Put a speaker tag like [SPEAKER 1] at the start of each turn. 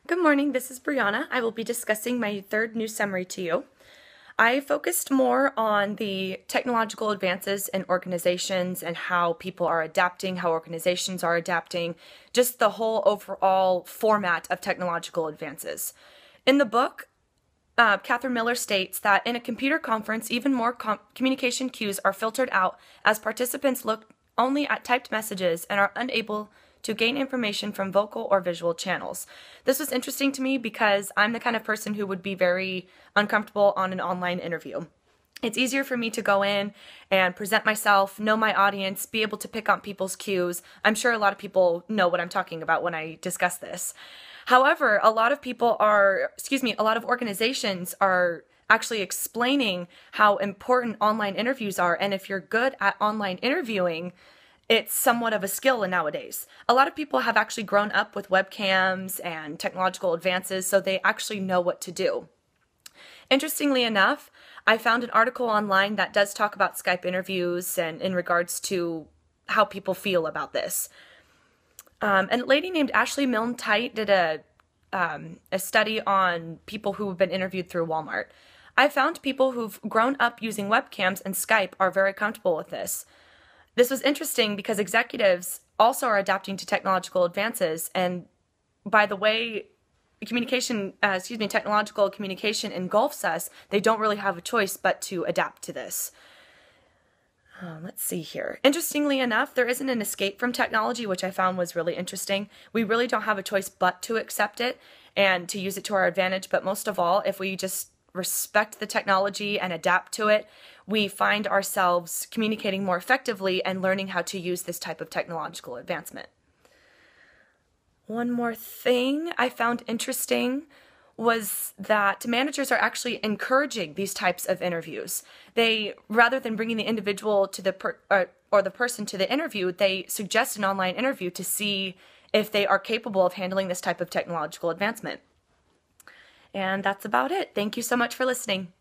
[SPEAKER 1] Good morning, this is Brianna. I will be discussing my third news summary to you. I focused more on the technological advances in organizations and how people are adapting, how organizations are adapting, just the whole overall format of technological advances. In the book, Catherine Miller states that in a computer conference, even more communication cues are filtered out as participants look only at typed messages and are unable to gain information from vocal or visual channels. This was interesting to me because I'm the kind of person who would be very uncomfortable on an online interview. It's easier for me to go in and present myself, know my audience, be able to pick on people's cues. I'm sure a lot of people know what I'm talking about when I discuss this. However, a lot of organizations are actually explaining how important online interviews are, and if you're good at online interviewing, it's somewhat of a skill nowadays. A lot of people have actually grown up with webcams and technological advances, so they actually know what to do. Interestingly enough, I found an article online that does talk about Skype interviews and in regards to how people feel about this. And a lady named Ashley Milne-Tite did a study on people who have been interviewed through Walmart. I found people who've grown up using webcams and Skype are very comfortable with this. This was interesting because executives also are adapting to technological advances, and by the way technological communication engulfs us, they don't really have a choice but to adapt to this. Let's see here. Interestingly enough, there isn't an escape from technology, which I found was really interesting. We really don't have a choice but to accept it and to use it to our advantage, but most of all, if we just respect the technology and adapt to it, we find ourselves communicating more effectively and learning how to use this type of technological advancement. One more thing I found interesting was that managers are actually encouraging these types of interviews. They, rather than bringing the individual to the person to the interview, they suggest an online interview to see if they are capable of handling this type of technological advancement. And that's about it. Thank you so much for listening.